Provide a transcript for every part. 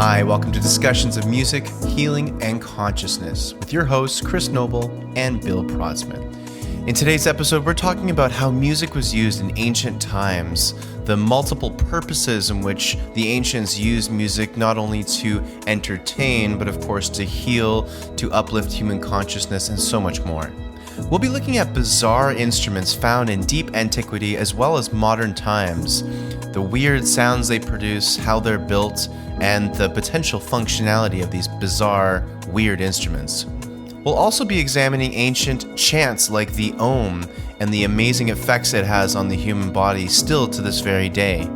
Hi, welcome to Discussions of Music, Healing, and Consciousness with your hosts, Chris Noble and Bill Protzmann. In today's episode, we're talking about how music was used in ancient times, the multiple purposes in which the ancients used music not only to entertain, but of course to heal, to uplift human consciousness, and so much more. We'll be looking at bizarre instruments found in deep antiquity as well as modern times, the weird sounds they produce, how they're built, and the potential functionality of these bizarre, weird instruments. We'll also be examining ancient chants like the Om and the amazing effects it has on the human body still to this very day.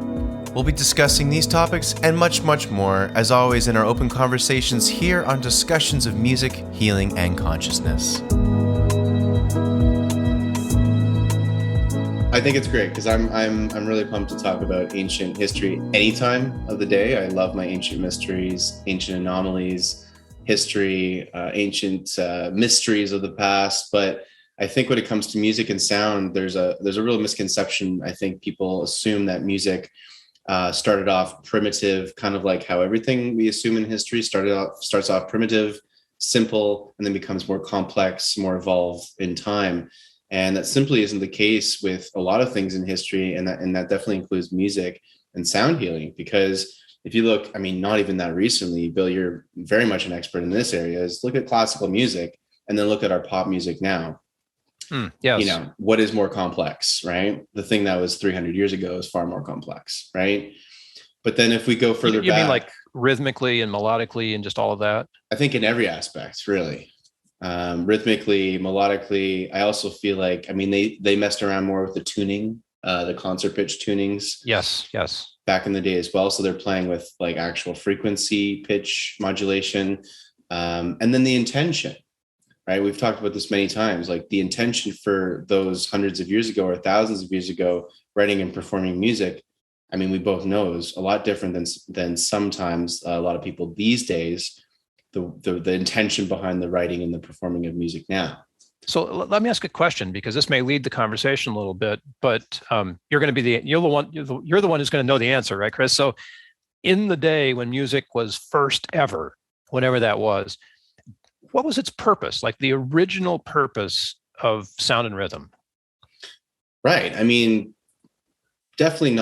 We'll be discussing these topics and much, much more, as always, in our open conversations here on Discussions of Music, Healing, and Consciousness. I think it's great because I'm really pumped to talk about ancient history any time of the day. I love my ancient mysteries, ancient anomalies, history, ancient mysteries of the past. But I think when it comes to music and sound, there's a real misconception. I think people assume that music started off primitive, kind of like how everything we assume in history starts off primitive, simple, and then becomes more complex, more evolved in time. And that simply isn't the case with a lot of things in history. And that definitely includes music and sound healing. Because if you look, I mean, not even that recently, Bill, you're very much an expert in this area, is look at classical music and then look at our pop music now. Yes. You know, what is more complex, right? The thing that was 300 years ago is far more complex, right? But then if we go further back. You mean like rhythmically and melodically and just all of that? I think in every aspect, really. Rhythmically, melodically. I also feel like, I mean, they messed around more with the tuning, the concert pitch tunings. Yes. Back in the day as well. So they're playing with like actual frequency, pitch modulation, and then the intention, right? We've talked about this many times, like the intention for those hundreds of years ago or thousands of years ago, writing and performing music. I mean, we both know is a lot different than sometimes a lot of people these days. The intention behind the writing and the performing of music now. So let me ask a question, because this may lead the conversation a little bit, but you're going to be you're the one who's going to know the answer, right, Chris? So in the day when music was first ever, whenever that was, what was its purpose? Like the original purpose of sound and rhythm? Right. I mean, definitely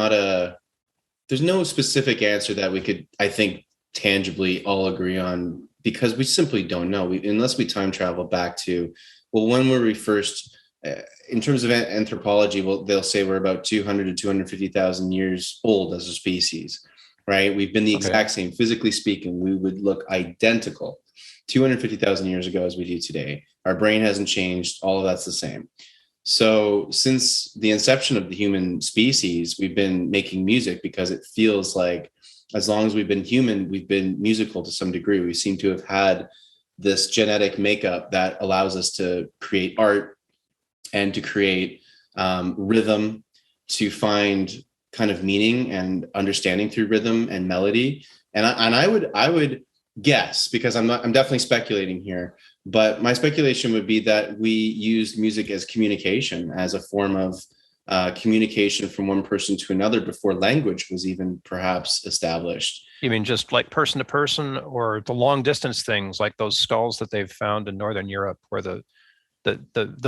there's no specific answer that we could, I think, tangibly all agree on, because we simply don't know. Unless we time travel back to, well, when were we first, in terms of anthropology, well, they'll say we're about 200 to 250,000 years old as a species, right? We've been the exact same. Physically speaking, we would look identical 250,000 years ago as we do today. Our brain hasn't changed. All of that's the same. So since the inception of the human species, we've been making music because it feels like, as long as we've been human, we've been musical to some degree. We seem to have had this genetic makeup that allows us to create art and to create rhythm, to find kind of meaning and understanding through rhythm and melody. And I would guess, because I'm definitely speculating here, but my speculation would be that we used music as communication, as a form of communication from one person to another before language was even perhaps established. You mean just like person to person, or the long distance things like those skulls that they've found in Northern Europe, where the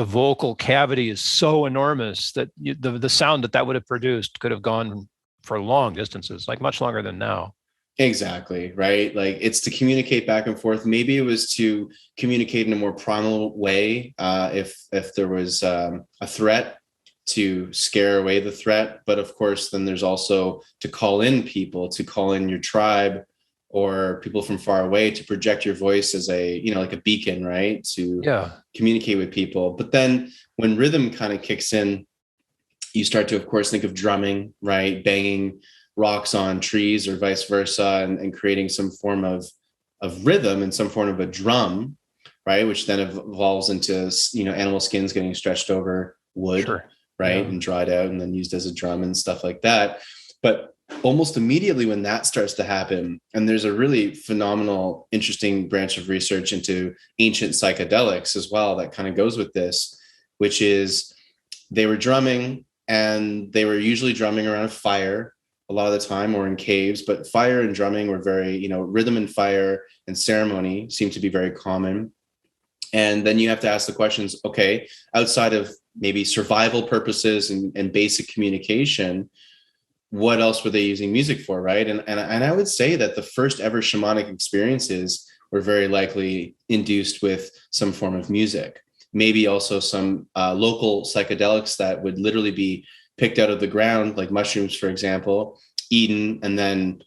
vocal cavity is so enormous that the sound that would have produced could have gone for long distances, like much longer than now. Exactly, right? Like it's to communicate back and forth. Maybe it was to communicate in a more primal way, if there was a threat, to scare away the threat. But of course, then there's also to call in people, to call in your tribe or people from far away, to project your voice as like a beacon, right? To communicate with people. But then when rhythm kind of kicks in, you start to, of course, think of drumming, right? Banging rocks on trees or vice versa, and creating some form of rhythm and some form of a drum, right? Which then evolves into, animal skins getting stretched over wood. Sure. Right. Yeah. And dried out and then used as a drum and stuff like that. But almost immediately when that starts to happen, and there's a really phenomenal, interesting branch of research into ancient psychedelics as well that kind of goes with this, which is they were drumming, and they were usually drumming around a fire a lot of the time, or in caves, but fire and drumming were very, rhythm and fire and ceremony seem to be very common. And then you have to ask the questions, okay, outside of maybe survival purposes and basic communication, what else were they using music for, right? And I would say that the first ever shamanic experiences were very likely induced with some form of music, maybe also some local psychedelics that would literally be picked out of the ground, like mushrooms, for example, eaten, and then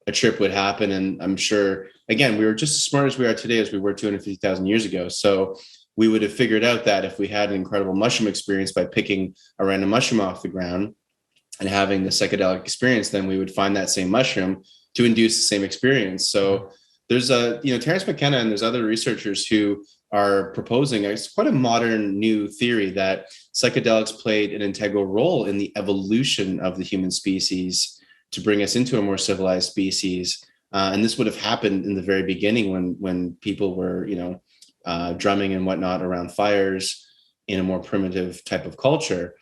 a trip would happen. And I'm sure, again, we were just as smart as we are today as we were 250,000 years ago. So we would have figured out that if we had an incredible mushroom experience by picking a random mushroom off the ground and having the psychedelic experience, then we would find that same mushroom to induce the same experience. So there's Terence McKenna and there's other researchers who are proposing, it's quite a modern new theory, that psychedelics played an integral role in the evolution of the human species to bring us into a more civilized species. And this would have happened in the very beginning when people were, drumming and whatnot around fires in a more primitive type of culture.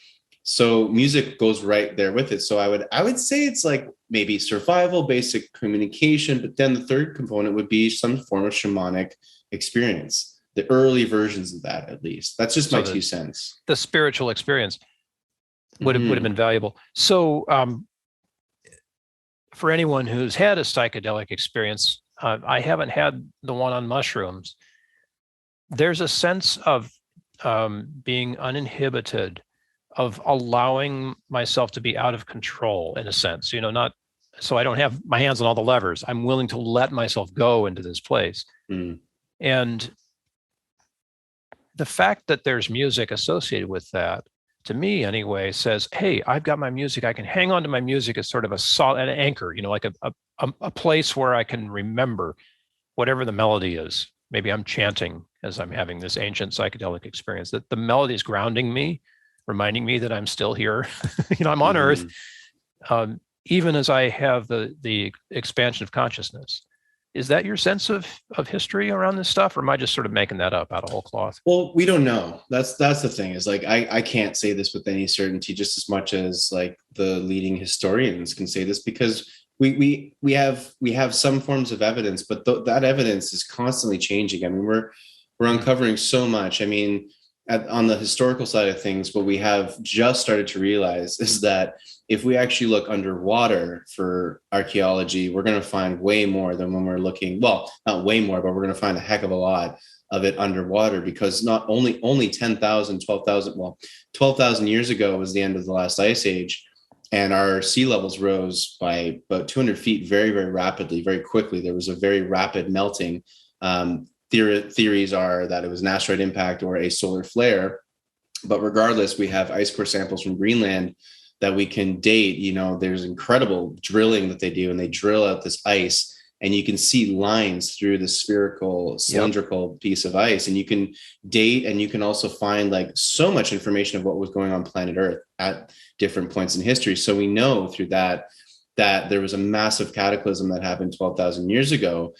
So music goes right there with it. So I would say it's like maybe survival, basic communication, but then the third component would be some form of shamanic experience, the early versions of that, at least. That's just my 2 cents. The spiritual experience would have been valuable. So for anyone who's had a psychedelic experience, I haven't had the one on mushrooms. There's a sense of being uninhibited, of allowing myself to be out of control in a sense, not so I don't have my hands on all the levers. I'm willing to let myself go into this place. And the fact that there's music associated with that, to me anyway, says, hey, I've got my music. I can hang on to my music as sort of an anchor, like a place where I can remember whatever the melody is. Maybe I'm chanting as I'm having this ancient psychedelic experience, that the melody is grounding me, reminding me that I'm still here. I'm on Earth, even as I have the expansion of consciousness. Is that your sense of history around this stuff, or am I just sort of making that up out of whole cloth? Well, we don't know. That's the thing, is like I can't say this with any certainty, just as much as like the leading historians can say this, because we have some forms of evidence, but that evidence is constantly changing. I mean, we're uncovering so much. I mean, on the historical side of things, what we have just started to realize is that if we actually look underwater for archaeology, we're going to find way more than when we're looking, well, not way more, but we're going to find a heck of a lot of it underwater, because not only 10,000, 12,000 years ago was the end of the last ice age. And our sea levels rose by about 200 feet very, very rapidly, very quickly. There was a very rapid melting. Theories are that it was an asteroid impact or a solar flare. But regardless, we have ice core samples from Greenland that we can date. There's incredible drilling that they do, and they drill out this ice, and you can see lines through the spherical, cylindrical piece of ice. And you can date, and you can also find like so much information of what was going on planet Earth at different points in history. So we know through that there was a massive cataclysm that happened 12,000 years ago.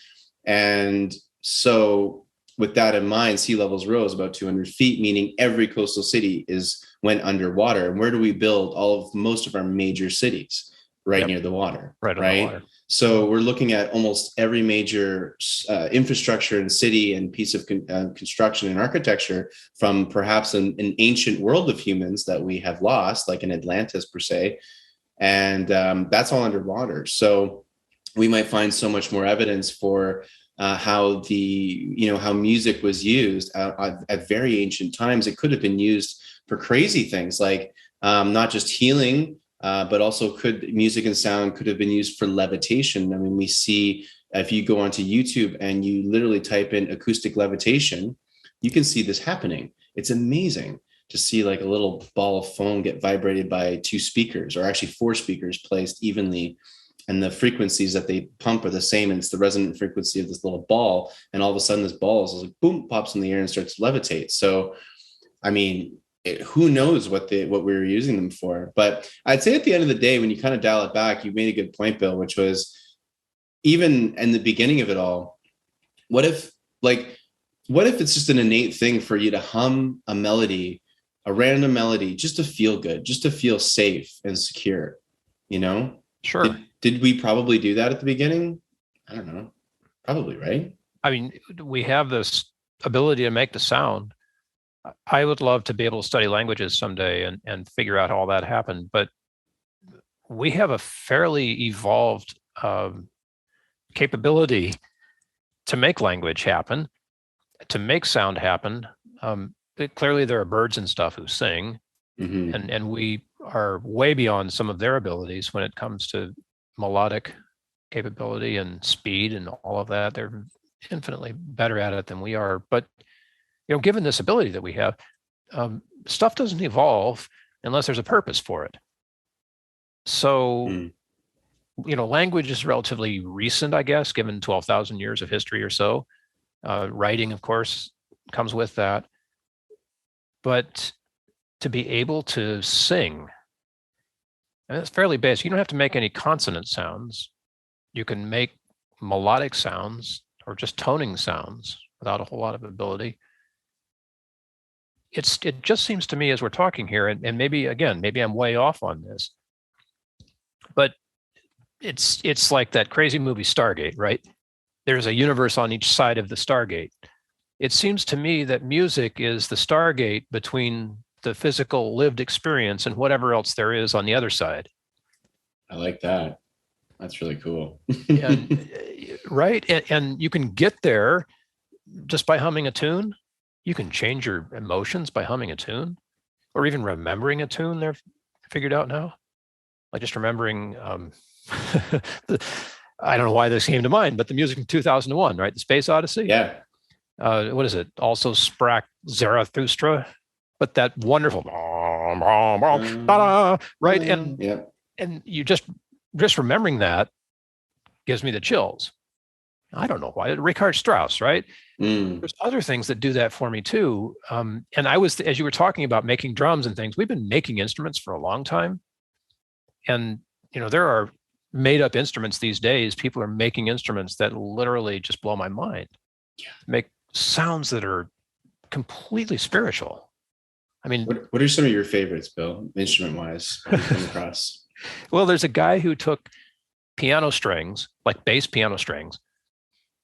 And so with that in mind, sea levels rose about 200 feet, meaning every coastal city went underwater. And where do we build most of our major cities? Right near the water. Right. On the water. So we're looking at almost every major infrastructure and city and piece of construction and architecture from perhaps an ancient world of humans that we have lost, like in Atlantis per se. And that's all underwater. So we might find so much more evidence for how how music was used at very ancient times. It could have been used for crazy things like not just healing, but also music and sound could have been used for levitation. I mean, we see, if you go onto YouTube and you literally type in acoustic levitation, you can see this happening. It's amazing to see like a little ball of foam get vibrated by 2 speakers, or actually 4 speakers placed evenly. And the frequencies that they pump are the same. And it's the resonant frequency of this little ball. And all of a sudden this ball is like, boom, pops in the air and starts to levitate. So, I mean, who knows what we were using them for. But I'd say at the end of the day, when you kind of dial it back, you made a good point, Bill, which was, even in the beginning of it all, what if it's just an innate thing for you to hum a melody, a random melody, just to feel good, just to feel safe and secure, Sure. Did we probably do that at the beginning? I don't know. Probably, right? I mean, we have this ability to make the sound. I would love to be able to study languages someday and figure out how all that happened. But we have a fairly evolved capability to make language happen, to make sound happen. Clearly, there are birds and stuff who sing, and we are way beyond some of their abilities when it comes to melodic capability and speed and all of that. They're infinitely better at it than we are. But given this ability that we have, stuff doesn't evolve unless there's a purpose for it. So, language is relatively recent, I guess, given 12,000 years of history or so. Writing, of course, comes with that. But to be able to sing, and it's fairly basic. You don't have to make any consonant sounds. You can make melodic sounds or just toning sounds without a whole lot of ability. It just seems to me as we're talking here, and maybe I'm way off on this, but it's like that crazy movie Stargate, right? There's a universe on each side of the Stargate. It seems to me that music is the Stargate between the physical lived experience and whatever else there is on the other side. I like that. That's really cool. Right? And you can get there just by humming a tune. You can change your emotions by humming a tune, or even remembering a tune. They're figured out now. Like just remembering, I don't know why this came to mind, but the music from 2001, right? The Space Odyssey. Yeah. What is it? Also Sprach Zarathustra, but that wonderful, right? And you just remembering that gives me the chills. I don't know why. Richard Strauss, right? There's other things that do that for me too. And I was, as you were talking about making drums and things, we've been making instruments for a long time. And, there are made up instruments these days. People are making instruments that literally just blow my mind. Yeah. Make sounds that are completely spiritual. I mean, what are some of your favorites, Bill, instrument wise, come across? Well, there's a guy who took piano strings, like bass piano strings,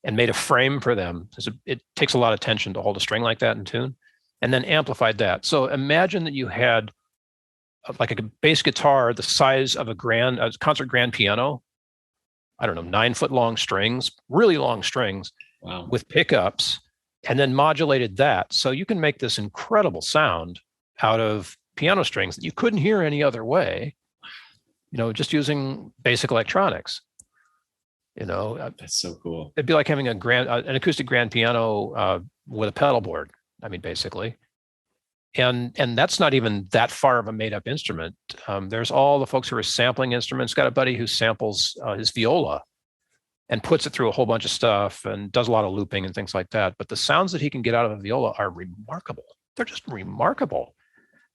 and made a frame for them. It takes a lot of tension to hold a string like that in tune, and then amplified that. So imagine that you had like a bass guitar the size of a concert grand piano. I don't know, 9-foot long strings, really long strings. Wow. With pickups, and then modulated that. So you can make this incredible sound out of piano strings that you couldn't hear any other way, just using basic electronics. That's so cool. It'd be like having an acoustic grand piano with a pedal board. I mean, basically. And that's not even that far of a made up instrument. There's all the folks who are sampling instruments. Got a buddy who samples his viola and puts it through a whole bunch of stuff and does a lot of looping and things like that. But the sounds that he can get out of a viola are remarkable. They're just remarkable,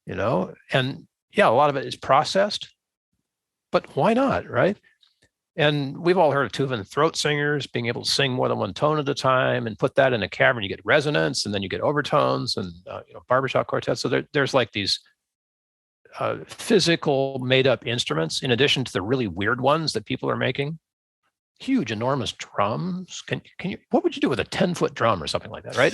and yeah, a lot of it is processed, but why not, right? And we've all heard of Tuvan throat singers being able to sing more than one tone at a time and put that in a cavern. You get resonance, and then you get overtones and barbershop quartets. So there's like these physical made-up instruments in addition to the really weird ones that people are making. Huge, enormous drums. Can you? What would you do with a 10-foot drum or something like that, right?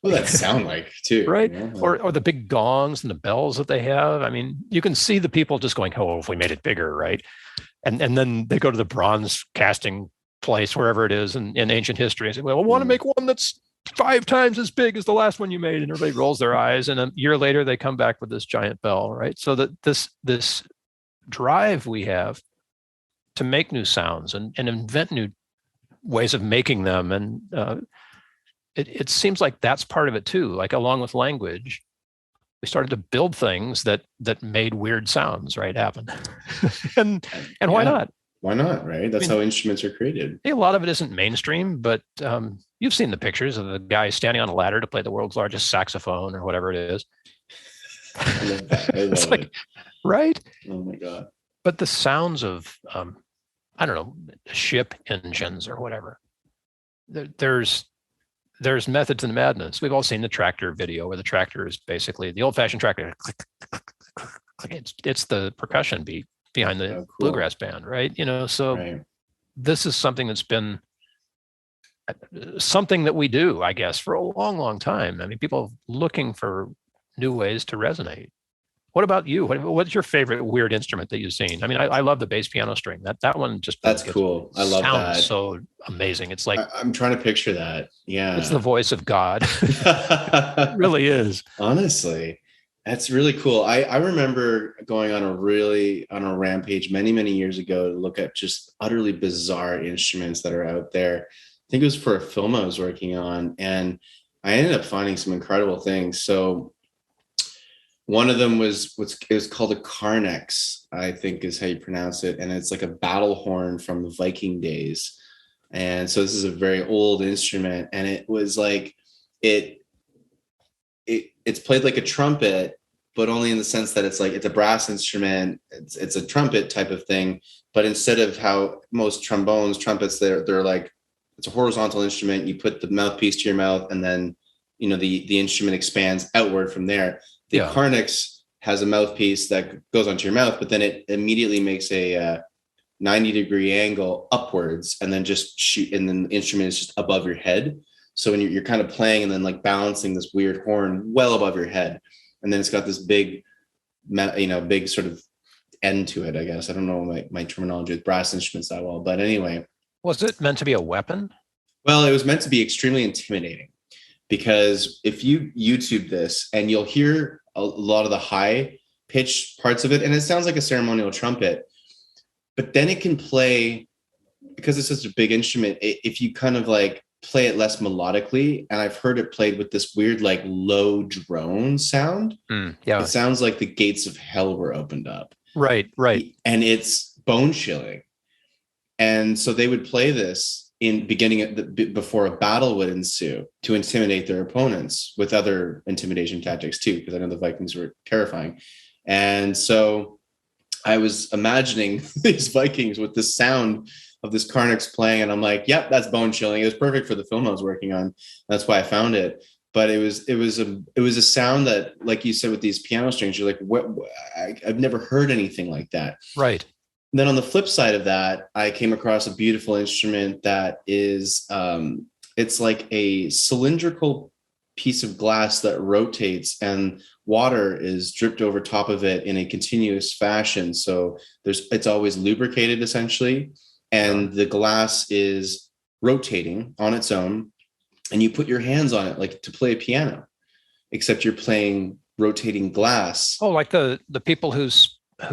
Well, that sound like too, right? Or the big gongs and the bells that they have. I mean, you can see the people just going, "Oh, if we made it bigger, right?" And then they go to the bronze casting place, wherever it is in ancient history, and say, "Well, I want to make one that's 5 times as big as the last one you made," and everybody rolls their eyes. And a year later, they come back with this giant bell, right? So that this drive we have to make new sounds and invent new ways of making them, and it seems like that's part of it too. Like along with language, we started to build things that made weird sounds, right, happen. and why not? Why not, right? That's how instruments are created. A lot of it isn't mainstream, but you've seen the pictures of the guy standing on a ladder to play the world's largest saxophone or whatever it is. I love that. I love it. Right? Oh my God. But the sounds of, I don't know, ship engines or whatever. There's methods in the madness. We've all seen the tractor video where the tractor is basically the old-fashioned tractor. It's the percussion beat behind the Oh, cool. bluegrass band, right? So Right. this is something that's been something that we do, I guess, for a long, long time. I mean, people looking for new ways to resonate. What about you? What's your favorite weird instrument that you've seen? I mean, I love the bass piano string. That one just That's cool. I love sounds that. so amazing. It's like I'm trying to picture that. it's the Yeah. voice of God. It really is. Honestly, that's really cool. I remember going on a rampage many, many years ago to look at just utterly bizarre instruments that are out there. I think it was for a film I was working on, and I ended up finding some incredible things. So one of them it was called a Carnex, I think is how you pronounce it, and it's like a battle horn from the Viking days. And so this is a very old instrument, and it was like it it's played like a trumpet, but only in the sense that it's a brass instrument. It's a trumpet type of thing, but instead of how most trumpets, they're like, it's a horizontal instrument. You put the mouthpiece to your mouth, and then the instrument expands outward from there. The Yeah. Carnex has a mouthpiece that goes onto your mouth, but then it immediately makes a 90-degree angle upwards, and then just shoot, and then the instrument is just above your head. So when you're kind of playing and then like balancing this weird horn well above your head, and then it's got this big sort of end to it, I guess. I don't know my terminology with brass instruments that well, but anyway. Was it meant to be a weapon? Well, it was meant to be extremely intimidating, because if you YouTube this, and you'll hear a lot of the high pitched parts of it, and it sounds like a ceremonial trumpet, but then it can play, because it's such a big instrument, if you kind of like play it less melodically, and I've heard it played with this weird like low drone sound. Yeah. It sounds like the gates of hell were opened up. Right. And it's bone chilling. And so they would play this in before a battle would ensue, to intimidate their opponents, with other intimidation tactics too, because I know the Vikings were terrifying. And so I was imagining these Vikings with the sound of this Carnex playing, and I'm like, yep, that's bone chilling. It was perfect for the film I was working on. That's why I found it. But it was a sound that, like you said, with these piano strings, you're like, what? I've never heard anything like that. Right. And then on the flip side of that, I came across a beautiful instrument that is, it's like a cylindrical piece of glass that rotates, and water is dripped over top of it in a continuous fashion. So it's always lubricated, essentially. And the glass is rotating on its own, and you put your hands on it like to play a piano, except you're playing rotating glass. Oh, like the people who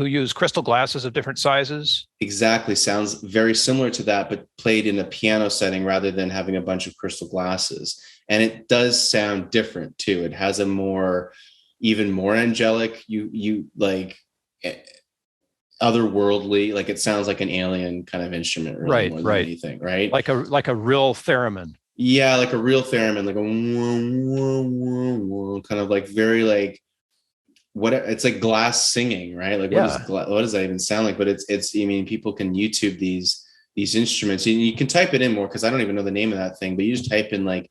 use crystal glasses of different sizes. Exactly. Sounds very similar to that, but played in a piano setting rather than having a bunch of crystal glasses. And it does sound different too. It has even more angelic, you like, otherworldly, like it sounds like an alien kind of instrument, really, more than anything, right? Like a real theremin. Yeah, like a real theremin, like a whoa, whoa, whoa, kind of like very like, what it's like glass singing, right? Like what does that even sound like? But it's I mean, people can YouTube these instruments, and you can type it in more, because I don't even know the name of that thing, but you just type in like,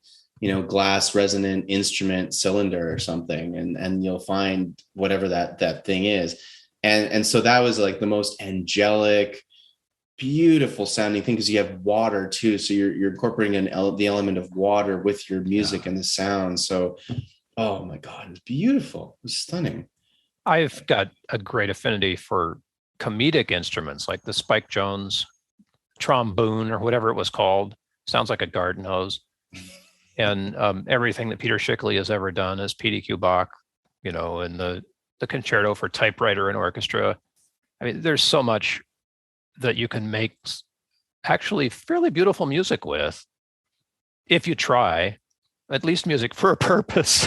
glass resonant instrument cylinder or something, and you'll find whatever that thing is. And so that was like the most angelic, beautiful sounding thing, because you have water too. So you're incorporating the element of water with your music and the sound. So, oh my God, it's beautiful. It's stunning. I've got a great affinity for comedic instruments like the Spike Jones trombone, or whatever it was called. Sounds like a garden hose. And everything that Peter Schickele has ever done as P.D.Q. Bach, and the concerto for typewriter and orchestra. I mean, there's so much that you can make actually fairly beautiful music with, if you try, at least music for a purpose.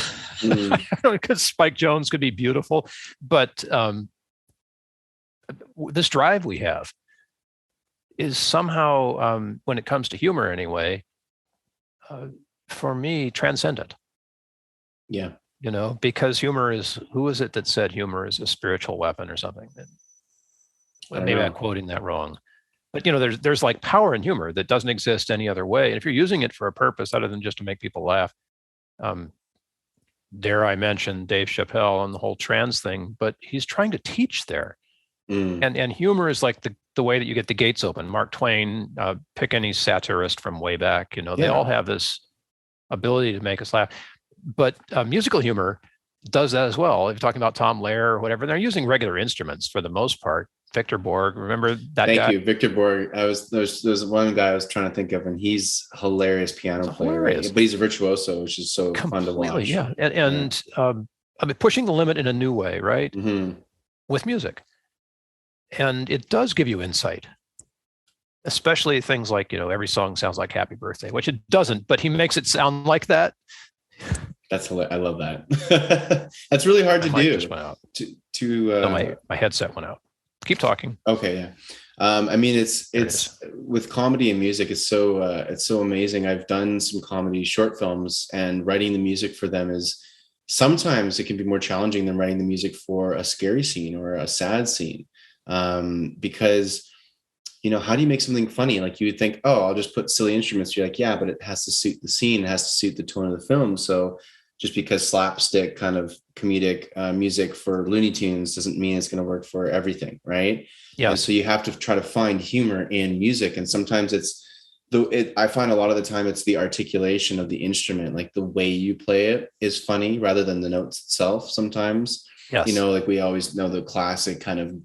Because Spike Jones could be beautiful, but this drive we have is somehow, when it comes to humor anyway, for me, transcendent. Yeah. Because humor is, who is it that said humor is a spiritual weapon or something? Maybe I'm quoting that wrong. But there's like power in humor that doesn't exist any other way. And if you're using it for a purpose other than just to make people laugh, dare I mention Dave Chappelle and the whole trans thing, but he's trying to teach there. And humor is like the way that you get the gates open. Mark Twain, pick any satirist from way back, they all have this ability to make us laugh. But musical humor does that as well. If you're talking about Tom Lehrer or whatever, they're using regular instruments for the most part. Victor Borg, remember that guy? Thank you, Victor Borg. There's one guy I was trying to think of, and he's hilarious piano player, right? But he's a virtuoso, which is so fun to watch. Yeah, and I mean, pushing the limit in a new way, right? With music, and it does give you insight, especially things like every song sounds like "Happy Birthday," which it doesn't, but he makes it sound like that. That's hilarious. I love that. That's really hard to do. Just went out. No, my headset went out. Keep talking. Okay, yeah. I mean, it's with comedy and music. It's so amazing. I've done some comedy short films, and writing the music for them is sometimes it can be more challenging than writing the music for a scary scene or a sad scene, because how do you make something funny? Like you would think, oh, I'll just put silly instruments. You're like, yeah, but it has to suit the scene. It has to suit the tone of the film. So just because slapstick kind of comedic music for Looney Tunes doesn't mean it's going to work for everything, right? Yeah. So you have to try to find humor in music, and sometimes I find a lot of the time it's the articulation of the instrument, like the way you play it is funny rather than the notes itself. Sometimes, like we always know the classic kind of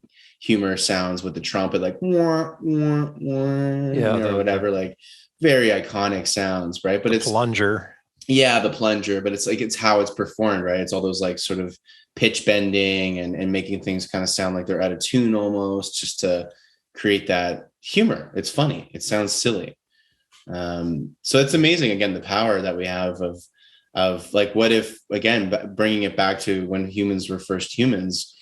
humor sounds with the trumpet, like wah, wah, wah, or whatever, like very iconic sounds, right? But it's plunger. Yeah, the plunger, but it's how it's performed, right? It's all those like sort of pitch bending and making things kind of sound like they're out of tune almost, just to create that humor. It's funny. It sounds silly. So it's amazing, again, the power that we have of like, what if, again, bringing it back to when humans were first humans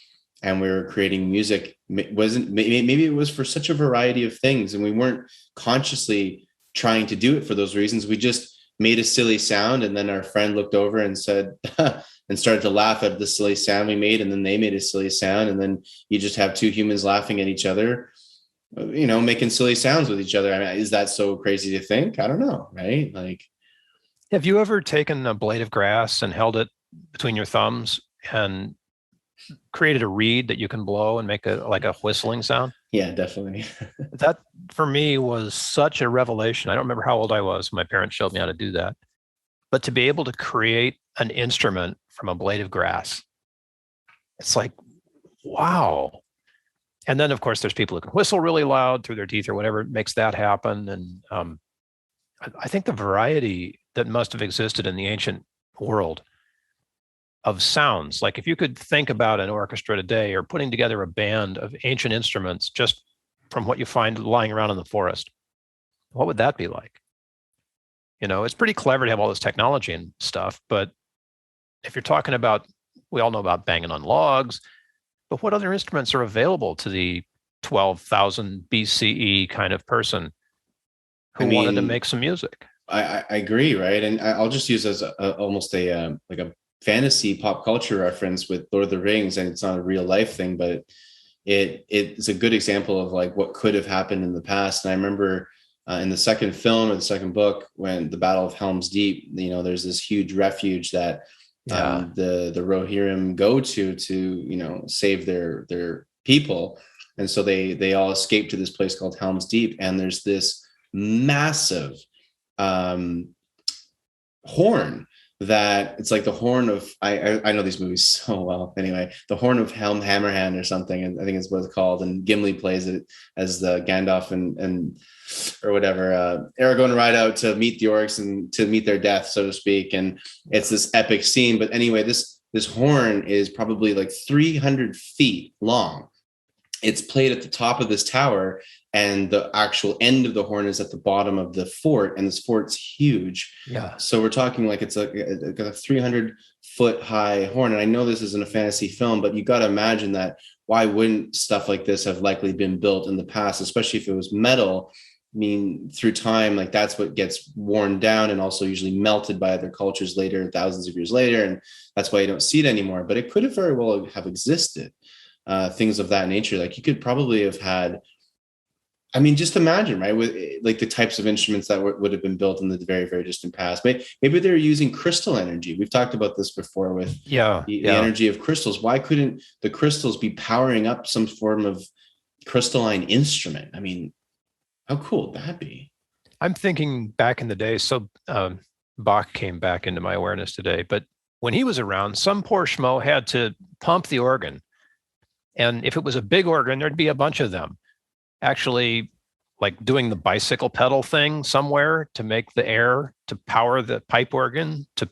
and we were creating music, maybe it was for such a variety of things, and we weren't consciously trying to do it for those reasons. We just made a silly sound, and then our friend looked over and said and started to laugh at the silly sound we made, and then they made a silly sound, and then you just have two humans laughing at each other, making silly sounds with each other. I mean, is that so crazy to think? I don't know, right? Like, have you ever taken a blade of grass and held it between your thumbs and created a reed that you can blow and make a whistling sound? Yeah, definitely. That for me was such a revelation. I don't remember how old I was. My parents showed me how to do that. But to be able to create an instrument from a blade of grass, it's like, wow. And then, of course, there's people who can whistle really loud through their teeth or whatever makes that happen. And I think the variety that must have existed in the ancient world of sounds, like if you could think about an orchestra today or putting together a band of ancient instruments just from what you find lying around in the forest, what would that be like? It's pretty clever to have all this technology and stuff, but if you're talking about, we all know about banging on logs, but what other instruments are available to the 12,000 BCE kind of person who wanted to make some music? I agree, right? And I'll just use as almost a fantasy pop culture reference with Lord of the Rings, and it's not a real life thing, but it's a good example of like what could have happened in the past. And I remember in the second film or the second book, when the Battle of Helm's Deep, there's this huge refuge that the Rohirrim go to save their people, and so they all escape to this place called Helm's Deep, and there's this massive horn that it's like the horn of I know these movies so well. Anyway, the horn of Hammerhand or something, and I think it's what it's called. And Gimli plays it as the Gandalf and or whatever. Aragorn ride out to meet the orcs and to meet their death, so to speak. And it's this epic scene. But anyway, this horn is probably like 300 feet long. It's played at the top of this tower, and the actual end of the horn is at the bottom of the fort, and this fort's huge. Yeah. So we're talking like it's a 300-foot high horn. And I know this isn't a fantasy film, but you got to imagine that why wouldn't stuff like this have likely been built in the past, especially if it was metal? I mean, through time, like that's what gets worn down and also usually melted by other cultures later, thousands of years later. And that's why you don't see it anymore. But it could have very well have existed. Things of that nature. Like you could probably have had I mean, just imagine, right? With like the types of instruments that would have been built in the very, very distant past. Maybe they're using crystal energy. We've talked about this before with the energy of crystals. Why couldn't the crystals be powering up some form of crystalline instrument? I mean, how cool would that be? I'm thinking back in the day. So Bach came back into my awareness today, but when he was around, some poor schmo had to pump the organ. And if it was a big organ, there'd be a bunch of them actually like doing the bicycle pedal thing somewhere to make the air to power the pipe organ to,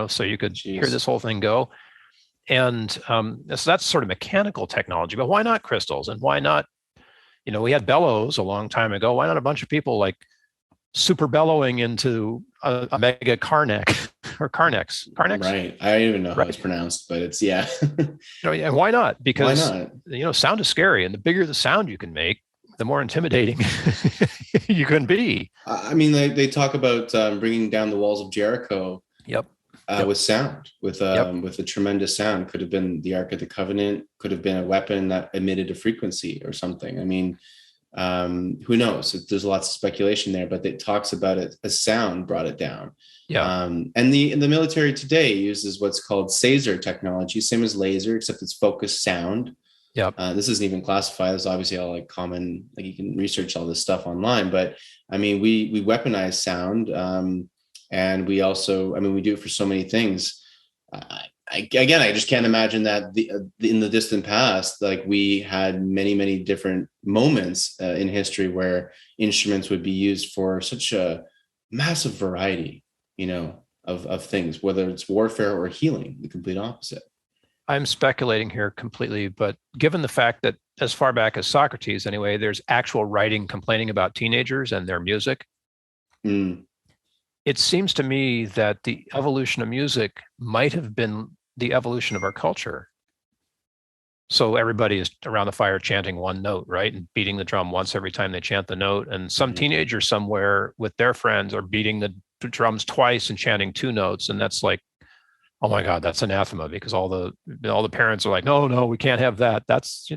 so you could hear this whole thing go. And so that's sort of mechanical technology, but why not crystals? And why not, we had bellows a long time ago. Why not a bunch of people like super bellowing into a mega Carnex or Carnex? Right. I don't even know how it's pronounced, but it's, yeah. And why not? Because, sound is scary. And the bigger the sound you can make, the more intimidating you can be. I mean, they talk about bringing down the walls of Jericho. Yep. With sound, with a tremendous sound. Could have been the Ark of the Covenant. Could have been a weapon that emitted a frequency or something. I mean, who knows? There's lots of speculation there, but it talks about it as sound brought it down. Yeah. And the military today uses what's called Caesar technology, same as laser, except it's focused sound. Yeah. This isn't even classified. It's obviously all like common, like you can research all this stuff online, but I mean, we weaponize sound. And we also, I mean, we do it for so many things. I just can't imagine that in the distant past, like we had many, many different moments in history where instruments would be used for such a massive variety, of things, whether it's warfare or healing, the complete opposite. I'm speculating here completely, but given the fact that as far back as Socrates, anyway, there's actual writing complaining about teenagers and their music. It seems to me that the evolution of music might have been the evolution of our culture. So everybody is around the fire chanting one note, right? And beating the drum once every time they chant the note. And some teenager somewhere with their friends are beating the drums twice and chanting two notes. And that's like, oh my God, that's anathema, because all the parents are like, no, we can't have that. That's,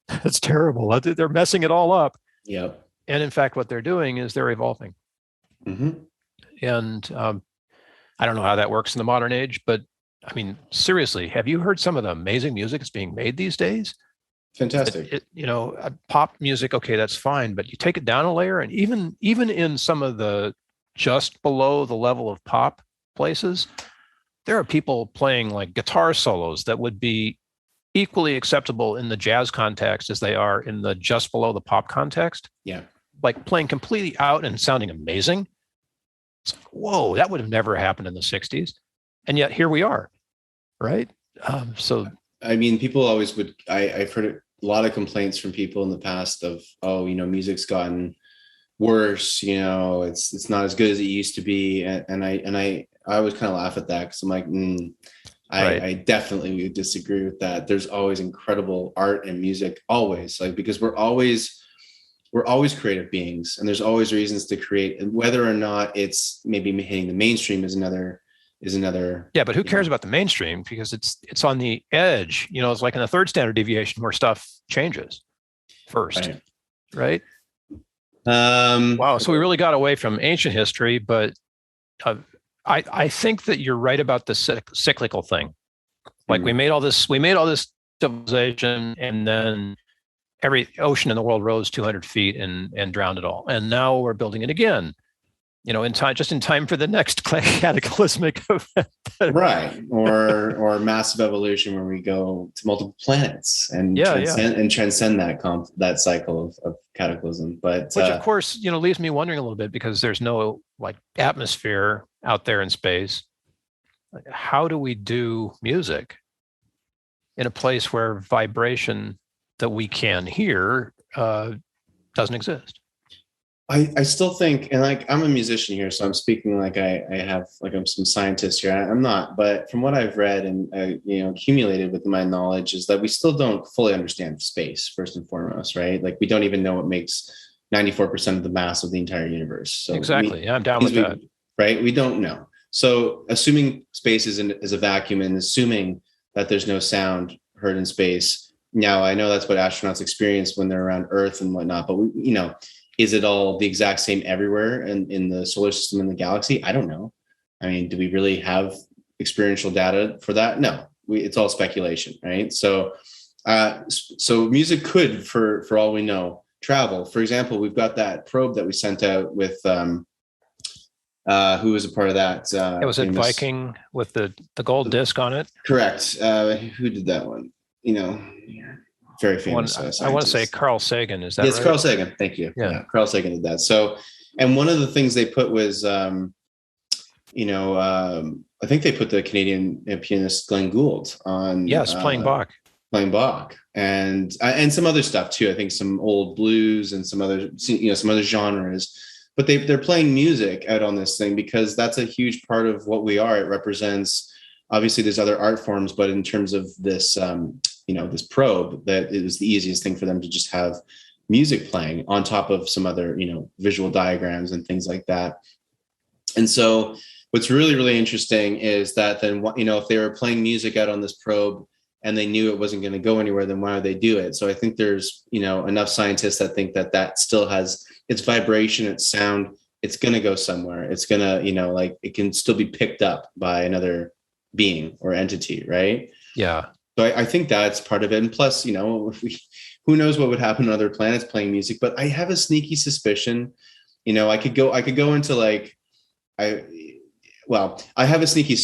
that's terrible. They're messing it all up. Yep. And in fact, what they're doing is they're evolving. Mm-hmm. And I don't know how that works in the modern age, but I mean, seriously, have you heard some of the amazing music that's being made these days? Fantastic. Pop music, okay, that's fine, but you take it down a layer, and even in some of the just below the level of pop places, there are people playing like guitar solos that would be equally acceptable in the jazz context as they are in the just below the pop context. Yeah. Like playing completely out and sounding amazing. It's like, whoa, that would have never happened in the 60s. And yet here we are, right? So, I mean, people always would, I've heard a lot of complaints from people in the past of, music's gotten worse, it's not as good as it used to be. And I always kind of laugh at that because I'm like, I definitely would disagree with that. There's always incredible art and music, always, like, because we're always creative beings, and there's always reasons to create, and whether or not it's maybe hitting the mainstream is another. Yeah, but who cares about the mainstream? Because it's on the edge. It's like in the third standard deviation where stuff changes first, right? Wow. So we really got away from ancient history, but I think that you're right about the cyclical thing. Like we made all this civilization, and then every ocean in the world rose 200 feet and drowned it all. And now we're building it again, in time for the next cataclysmic event. Right. Or massive evolution where we go to multiple planets and transcend that cycle of cataclysm. But which of course, leaves me wondering a little bit, because there's no like atmosphere out there in space. How do we do music in a place where vibration that we can hear doesn't exist? I still think, and like I'm a musician here, so I'm speaking like I have, like I'm some scientist here. I'm not, but from what I've read and accumulated with my knowledge is that we still don't fully understand space, first and foremost, right? Like we don't even know what makes 94% of the mass of the entire universe. So exactly, I'm down with that. Right? We don't know. So assuming space is a vacuum, and assuming that there's no sound heard in space, Now, I know that's what astronauts experience when they're around Earth and whatnot, but is it all the exact same everywhere in the solar system and the galaxy? I don't know. I mean, do we really have experiential data for that? No, it's all speculation, right? So music could, for all we know, travel. For example, we've got that probe that we sent out with who was a part of that? It was a Viking with the gold disc on it. Correct. Who did that one? Very famous. I want to say Carl Sagan. Is that right? Yes, Carl Sagan. Thank you. Yeah, Carl Sagan did that. So, and one of the things they put was, I think they put the Canadian pianist Glenn Gould on. Yes, playing Bach. And some other stuff too. I think some old blues and some other genres. But they're playing music out on this thing because that's a huge part of what we are. It represents, obviously there's other art forms, but in terms of this, this probe, that it was the easiest thing for them to just have music playing on top of some other, visual diagrams and things like that. And so what's really, really interesting is that then, if they were playing music out on this probe and they knew it wasn't going to go anywhere, then why would they do it? So I think there's, enough scientists that think that still has its vibration, its sound, it's going to go somewhere. It's going to, it can still be picked up by another being or entity, right? Yeah. So I think that's part of it. And plus, who knows what would happen on other planets playing music, but I have a sneaky suspicion, I could go into I have a sneaky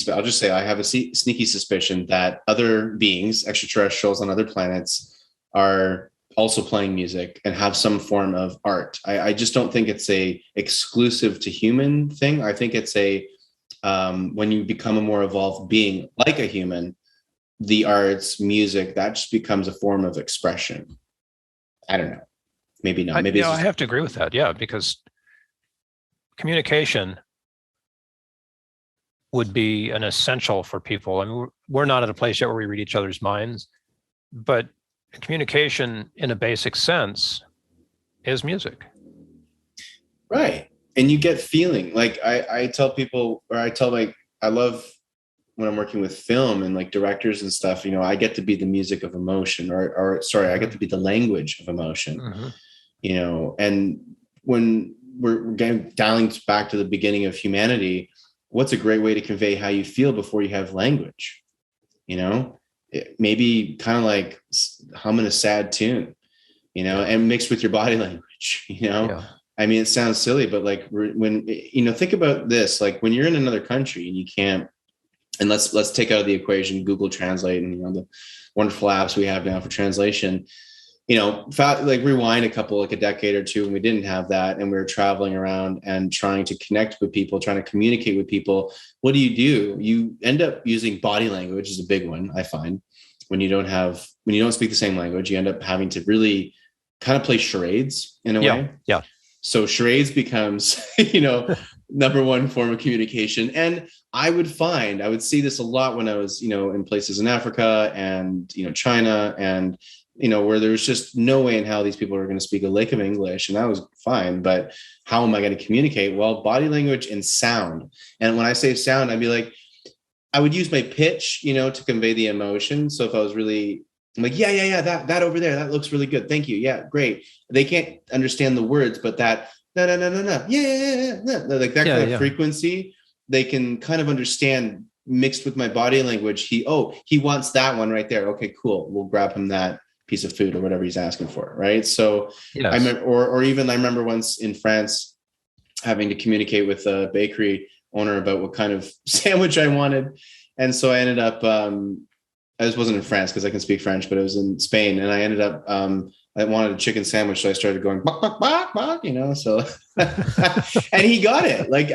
suspicion that other beings, extraterrestrials on other planets, are also playing music and have some form of art. I just don't think it's a exclusive to human thing. I think it's when you become a more evolved being like a human, the arts, music, that just becomes a form of expression. I don't know. Maybe not. Maybe I have to agree with that. Yeah, because communication would be an essential for people. I mean, we're not at a place yet where we read each other's minds, but communication in a basic sense is music. Right. And you get feeling. Like I tell people, or I love when I'm working with film and like directors and stuff, I get to be the music of emotion I get to be the language of emotion, and when we're dialing back to the beginning of humanity, what's a great way to convey how you feel before you have language? Maybe kind of like humming a sad tune, and mixed with your body language, Yeah. I mean, it sounds silly, but like when, think about this, like when you're in another country and you can't, and let's take out of the equation Google Translate and, the wonderful apps we have now for translation, rewind a decade or two when we didn't have that. And we were traveling around and trying to connect with people, trying to communicate with people. What do? You end up using body language is a big one. I find when you don't speak the same language, you end up having to really kind of play charades in a way. Yeah. So charades becomes, number one form of communication. And I would see this a lot when I was, in places in Africa and, China and, where there was just no way in how these people are going to speak a lick of English. And that was fine. But how am I going to communicate? Well, body language and sound. And when I say sound, I would use my pitch, to convey the emotion. So if I was really, I'm like, yeah, that over there, that looks really good. Thank you. Yeah, great. They can't understand the words, but that, no, yeah, like that kind of frequency, they can kind of understand mixed with my body language. He wants that one right there. Okay, cool. We'll grab him that piece of food or whatever he's asking for. Right. So yes. I remember once in France having to communicate with a bakery owner about what kind of sandwich I wanted. And so I ended up, I wasn't in France because I can speak French, but it was in Spain. And I ended up, I wanted a chicken sandwich. So I started going, bok, bok, bok, bok, so, and he got it. Like,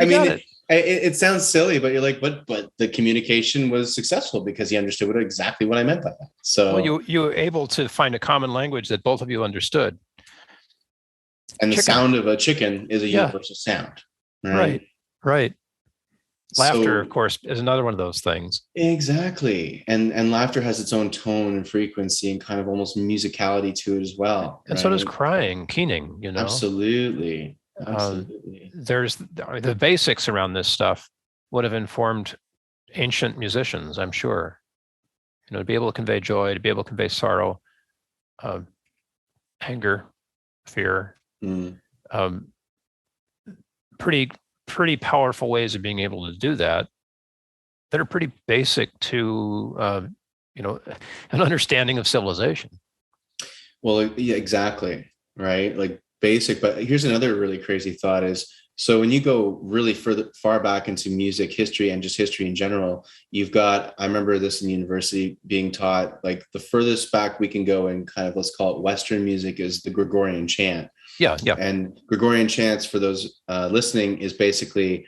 it sounds silly, but you're like, but the communication was successful because he understood exactly what I meant by that. So you were able to find a common language that both of you understood. And the sound of a chicken is a universal sound. Right. Laughter, of course, is another one of those things. Exactly. And laughter has its own tone and frequency and kind of almost musicality to it as well. And so does crying, keening, Absolutely. There's the basics around this stuff would have informed ancient musicians, I'm sure. To be able to convey joy, to be able to convey sorrow, uh, anger, fear, Mm. um, pretty powerful ways of being able to do that are pretty basic to an understanding of civilization. Well, yeah, exactly. Right. Like basic, but here's another really crazy thought is, so when you go really far back into music history and just history in general, you've got, I remember this in university being taught, like the furthest back we can go in kind of, let's call it Western music, is the Gregorian chant. Yeah. And Gregorian chants, for those listening, is basically,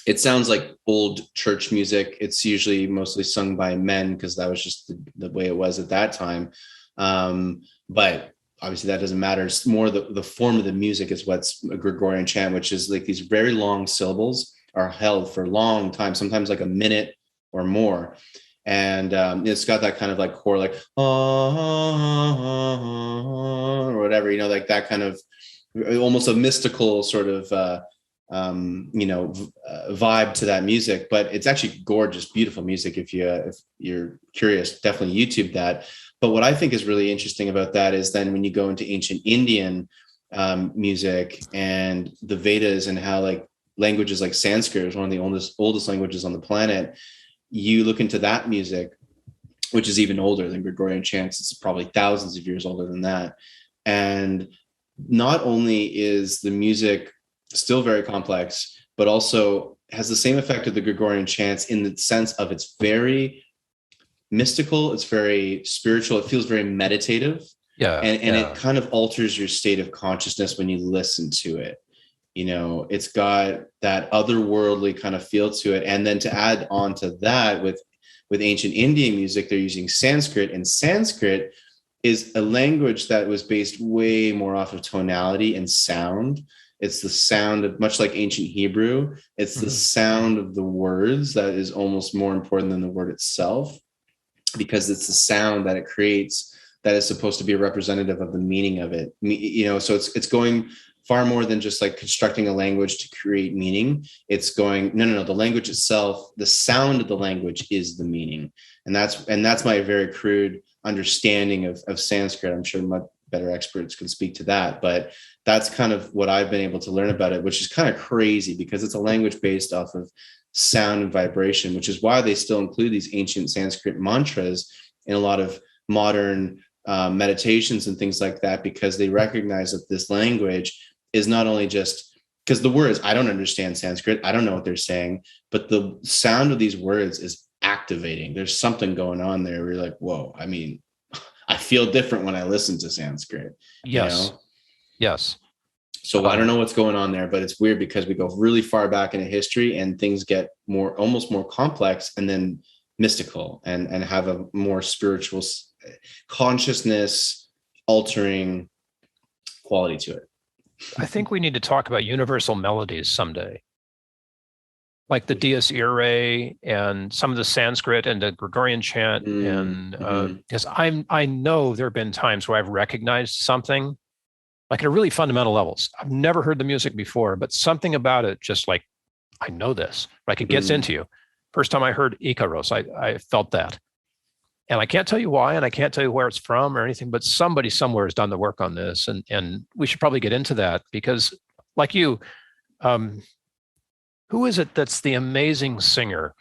it sounds like old church music. It's usually mostly sung by men because that was just the way it was at that time. But obviously that doesn't matter. It's more the form of the music is what's a Gregorian chant, which is like these very long syllables are held for a long time, sometimes like a minute or more. And it's got that kind of like core, like or whatever, like that kind of almost a mystical sort of vibe to that music. But it's actually gorgeous, beautiful music. If you're curious, definitely YouTube that. But what I think is really interesting about that is then when you go into ancient Indian music and the Vedas, and how like languages like Sanskrit is one of the oldest languages on the planet, you look into that music, which is even older than Gregorian chants. It's probably thousands of years older than that. And not only is the music still very complex, but also has the same effect of the Gregorian chants in the sense of it's very mystical, it's very spiritual, it feels very meditative. And it kind of alters your state of consciousness when you listen to it. It's got that otherworldly kind of feel to it. And then to add on to that with ancient Indian music, they're using Sanskrit, and Sanskrit is a language that was based way more off of tonality and sound. It's the sound of, much like ancient Hebrew, it's the sound of the words that is almost more important than the word itself, because it's the sound that it creates that is supposed to be representative of the meaning of it. So it's going far more than just like constructing a language to create meaning. It's going, no, the language itself, the sound of the language is the meaning. And that's my very crude understanding of Sanskrit. I'm sure much better experts can speak to that, but that's kind of what I've been able to learn about it, which is kind of crazy because it's a language based off of sound and vibration, which is why they still include these ancient Sanskrit mantras in a lot of modern meditations and things like that, because they recognize that this language is not only just, because the words, I don't understand Sanskrit, I don't know what they're saying, but the sound of these words is activating. There's something going on there where you're like, whoa, I mean, I feel different when I listen to Sanskrit. Yes. Yes. So I don't know what's going on there, but it's weird because we go really far back into history and things get almost more complex and then mystical and have a more spiritual consciousness altering quality to it. I think we need to talk about universal melodies someday, like the Dies Irae and some of the Sanskrit and the Gregorian chant. And because I know there have been times where I've recognized something like at a really fundamental levels. I've never heard the music before, but something about it just like, I know this, like it gets into you. First time I heard Icaros, I felt that. And I can't tell you why, and I can't tell you where it's from or anything, but somebody somewhere has done the work on this. And we should probably get into that because like you, who is it that's the amazing singer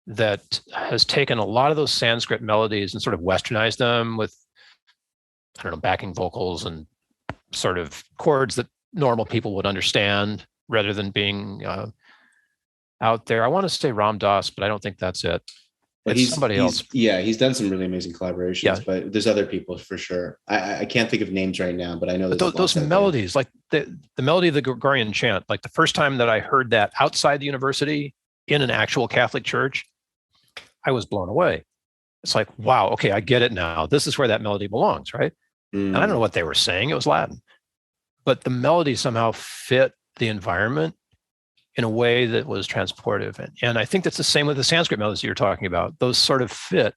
that has taken a lot of those Sanskrit melodies and sort of westernized them with, I don't know, backing vocals and sort of chords that normal people would understand rather than being out there? I want to say Ram Dass, but I don't think that's it. But it's somebody else. Yeah, he's done some really amazing collaborations, but there's other people for sure. I can't think of names right now, but I know there's those melodies, like the melody of the Gregorian chant, like the first time that I heard that outside the university in an actual Catholic church, I was blown away. It's like, wow, okay, I get it now. This is where that melody belongs, right? And I don't know what they were saying. It was Latin. But the melody somehow fit the environment in a way that was transportive. And I think that's the same with the Sanskrit melodies you're talking about. Those sort of fit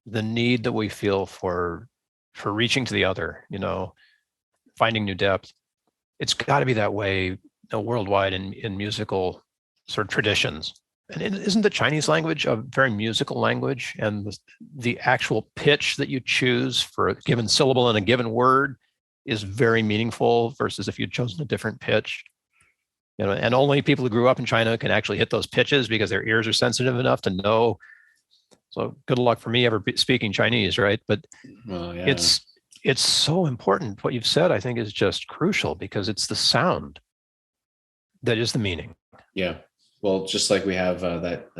the need that we feel for reaching to the other, finding new depth. It's got to be that way worldwide in musical sort of traditions. And isn't the Chinese language a very musical language? And the actual pitch that you choose for a given syllable in a given word is very meaningful versus if you'd chosen a different pitch. You know, and only people who grew up in China can actually hit those pitches because their ears are sensitive enough to know. So good luck for me ever speaking Chinese, right? But Well, yeah. it's so important. What you've said, I think, is just crucial because it's the sound that is the meaning. Yeah. Well, just like we have that,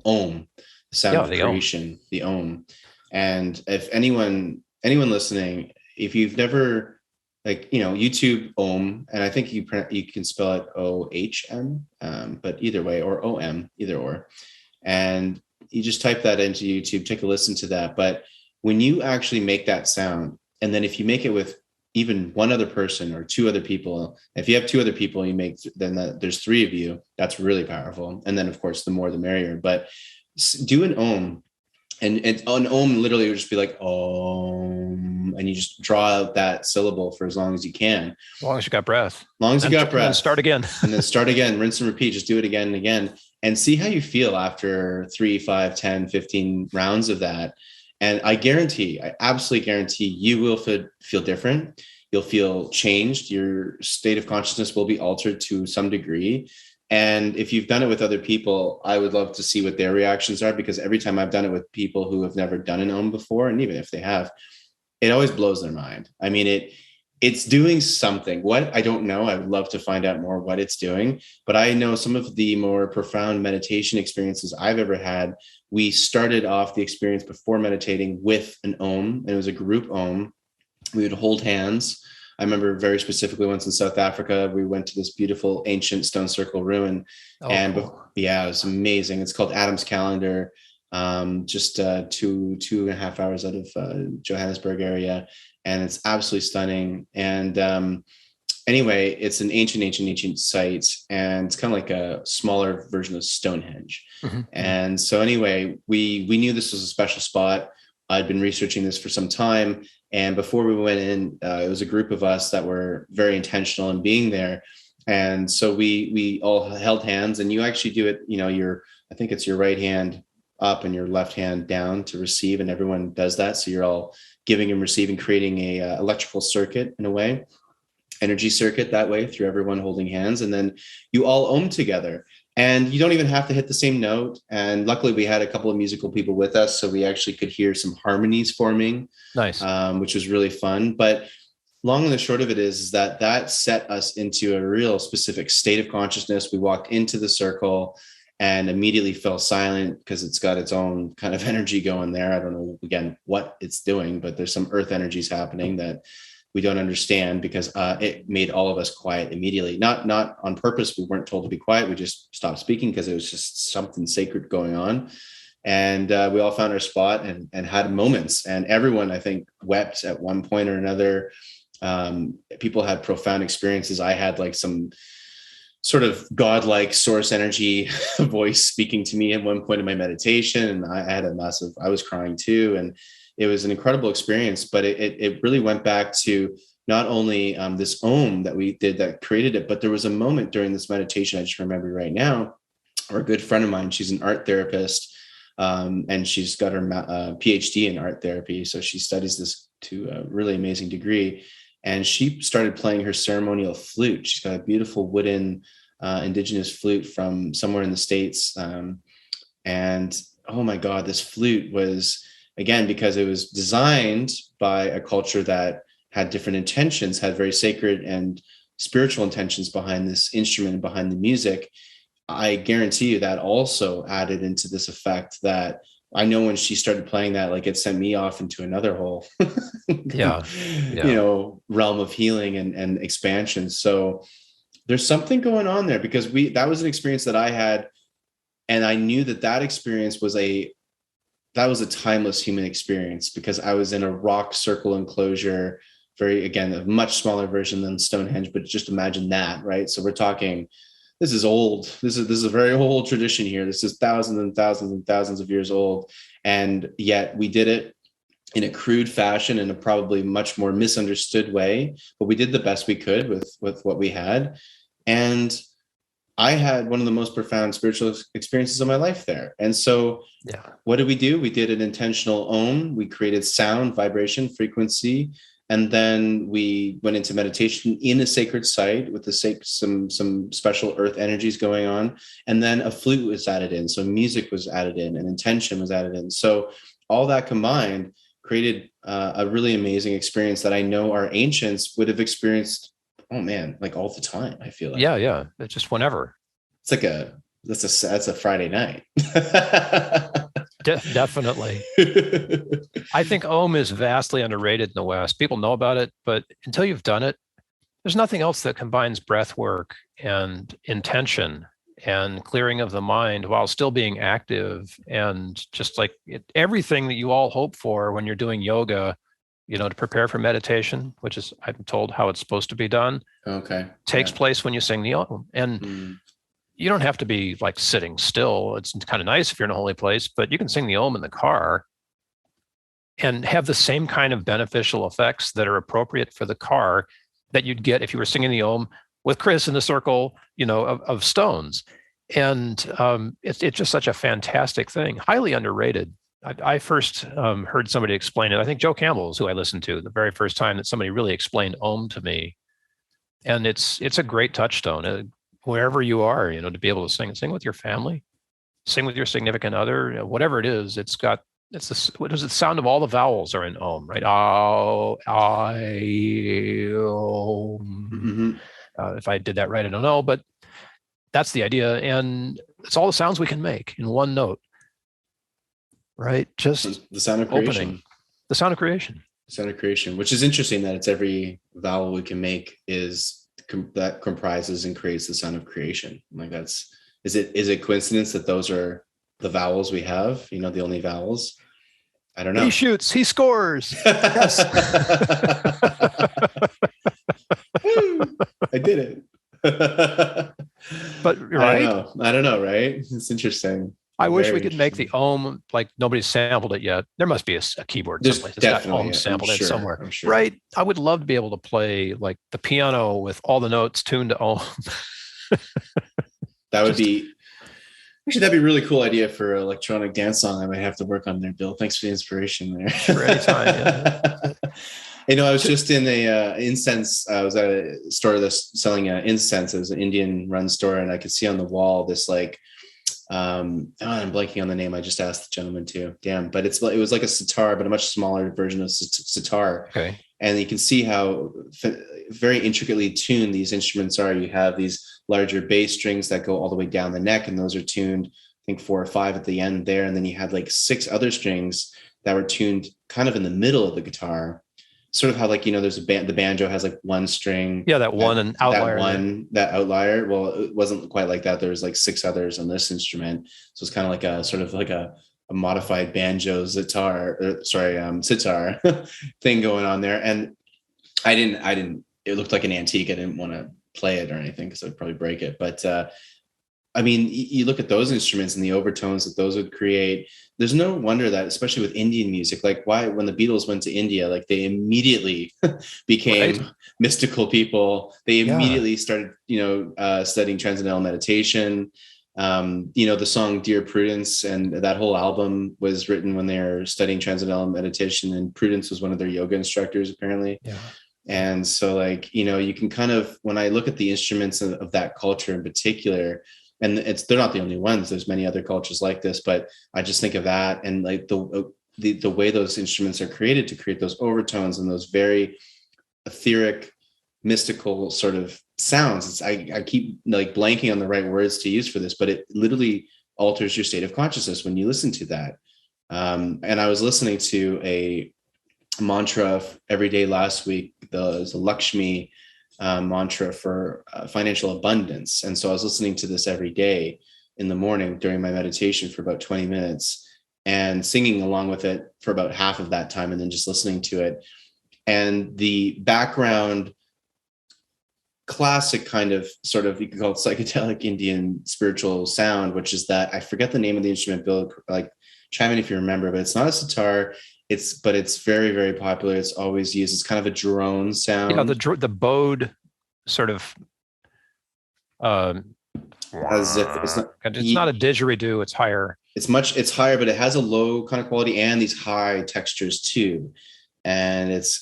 Om, the sound of creation, the Om. And if anyone listening, if you've never, like, YouTube Om, and I think you can spell it OHM, but either way, or OM, either or. And you just type that into YouTube, take a listen to that. But when you actually make that sound, and then if you make it with even one other person or two other people, if you have two other people, there's three of you, that's really powerful. And then of course, the more the merrier, but do an Om, and an Om literally would just be like, Om, and you just draw out that syllable for as long as you can. As long as you got breath. As long as you got breath. And start again. And then start again, rinse and repeat, just do it again and again, and see how you feel after 3, 5, 10, 15 rounds of that. And I absolutely guarantee you will feel different. You'll feel changed. Your state of consciousness will be altered to some degree. And if you've done it with other people, I would love to see what their reactions are, because every time I've done it with people who have never done an Om before, and even if they have, it always blows their mind. I mean, it's doing something. What? I don't know. I would love to find out more what it's doing. But I know some of the more profound meditation experiences I've ever had, we started off the experience before meditating with an Om, and it was a group Om. We would hold hands. I remember very specifically once in South Africa, we went to this beautiful ancient stone circle ruin. Cool. Yeah, it was amazing. It's called Adam's Calendar, just 2.5 hours out of Johannesburg area. And it's absolutely stunning. And anyway, it's an ancient site, and it's kind of like a smaller version of Stonehenge. Mm-hmm. And so anyway, we knew this was a special spot. I'd been researching this for some time. And before we went in, it was a group of us that were very intentional in being there. And so we all held hands, and you actually do it, I think it's your right hand up and your left hand down to receive. And everyone does that. So you're all giving and receiving, creating a electrical circuit in a way, energy circuit that way through everyone holding hands. And then you all Om together, and you don't even have to hit the same note. And luckily we had a couple of musical people with us, so we actually could hear some harmonies forming. Nice. Which was really fun. But long and the short of it is that set us into a real specific state of consciousness. We walked into the circle and immediately fell silent because it's got its own kind of energy going there. I don't know, again, what it's doing, but there's some earth energies happening that we don't understand, because it made all of us quiet immediately. Not on purpose. We weren't told to be quiet. We just stopped speaking because it was just something sacred going on. And we all found our spot and had moments. And everyone, I think, wept at one point or another. People had profound experiences. I had like some sort of godlike source energy voice speaking to me at one point in my meditation. And I was crying too. And it was an incredible experience, but it really went back to not only this Om that we did that created it, but there was a moment during this meditation, I just remember right now, where a good friend of mine, she's an art therapist, and she's got her PhD in art therapy. So she studies this to a really amazing degree. And she started playing her ceremonial flute. She's got a beautiful wooden indigenous flute from somewhere in the States. And oh my God, this flute was, again, because it was designed by a culture that had different intentions, had very sacred and spiritual intentions behind this instrument and behind the music. I guarantee you that also added into this effect that I know when she started playing that, like, it sent me off into another whole, realm of healing and expansion. So there's something going on there, because that was an experience that I had. And I knew that experience was a timeless human experience, because I was in a rock circle enclosure, a much smaller version than Stonehenge, but just imagine that, right? So we're talking, this is old. This is a very old tradition here. This is thousands and thousands and thousands of years old. And yet we did it in a crude fashion, in a probably much more misunderstood way, but we did the best we could with what we had. And I had one of the most profound spiritual experiences of my life there. And so Yeah. what did we do? We did an intentional Om. We created sound, vibration, frequency. And then we went into meditation in a sacred site with some special earth energies going on. And then a flute was added in. So music was added in and intention was added in. So all that combined created a really amazing experience that I know our ancients would have experienced, oh man, like all the time, I feel like. Yeah. It's just whenever. It's like that's a Friday night. Definitely. I think Om is vastly underrated in the West. People know about it, but until you've done it, there's nothing else that combines breath work and intention and clearing of the mind while still being active, and just like everything that you all hope for when you're doing yoga, to prepare for meditation, which is, I'm told, how it's supposed to be done. Okay. Takes place when you sing the Om. And you don't have to be like sitting still. It's kind of nice if you're in a holy place, but you can sing the Om in the car and have the same kind of beneficial effects that are appropriate for the car that you'd get if you were singing the Om with Chris in the circle, of stones. And it's just such a fantastic thing, highly underrated. I first heard somebody explain it. I think Joe Campbell is who I listened to the very first time that somebody really explained Om to me. And it's a great touchstone. Wherever you are, to be able to sing with your family, sing with your significant other, whatever it is, what is it? The sound of all the vowels are in Om, right? Oh, I, Om. If I did that right, I don't know, but that's the idea. And it's all the sounds we can make in one note, right? Just the sound of creation. Opening. The sound of creation. The sound of creation, which is interesting that it's every vowel we can make that comprises and creates the sound of creation. Like is it coincidence that those are the vowels we have, the only vowels? I don't know. He shoots, he scores. Yes. I did it. But right? I don't know, right? It's interesting. I wish we could make the Om like nobody's sampled it yet. There must be a keyboard someplace that's got Om sampled in somewhere. I'm sure. Right? I would love to be able to play like the piano with all the notes tuned to Om. That would be actually, that'd be a really cool idea for an electronic dance song I might have to work on there, Bill. Thanks for the inspiration there. Sure, anytime. Yeah. I was just in a incense. I was at a store that's selling incense. It was an Indian-run store, and I could see on the wall this like, I'm blanking on the name. I just asked the gentleman too. Damn, but it was like a sitar, but a much smaller version of sitar. Okay. And you can see how very intricately tuned these instruments are. You have these larger bass strings that go all the way down the neck, and those are tuned, I think 4 or 5 at the end there. And then you had like 6 other strings that were tuned kind of in the middle of the guitar. Sort of how there's the banjo has like 1 string. Yeah, that one and outlier. That outlier. Well, it wasn't quite like that. There was like 6 others on this instrument. So it's kind of like a sort of like a modified banjo sitar thing going on there. And I didn't, it looked like an antique. I didn't want to play it or anything because I'd probably break it. But you look at those instruments and the overtones that those would create. There's no wonder that, especially with Indian music, like when the Beatles went to India, like they immediately became mystical people. They immediately started, studying transcendental meditation. The song Dear Prudence and that whole album was written when they're studying transcendental meditation, and Prudence was one of their yoga instructors, apparently. Yeah. And so you can kind of, when I look at the instruments of that culture in particular, and they're not the only ones, there's many other cultures like this, but I just think of that and like the way those instruments are created to create those overtones and those very etheric, mystical sort of sounds. I keep like blanking on the right words to use for this, but it literally alters your state of consciousness when you listen to that. And I was listening to a mantra every day last week, the Lakshmi mantra for financial abundance. And so I was listening to this every day in the morning during my meditation for about 20 minutes and singing along with it for about half of that time, and then just listening to it. And the background classic kind of sort of, you could call it psychedelic Indian spiritual sound, which is that, I forget the name of the instrument, Bill, like chime in if you remember, but it's not a sitar. But it's very, very popular. It's always used. It's kind of a drone sound. Yeah, the bowed sort of as if it's not. It's not a didgeridoo. It's higher. It's higher, but it has a low kind of quality and these high textures too. And it's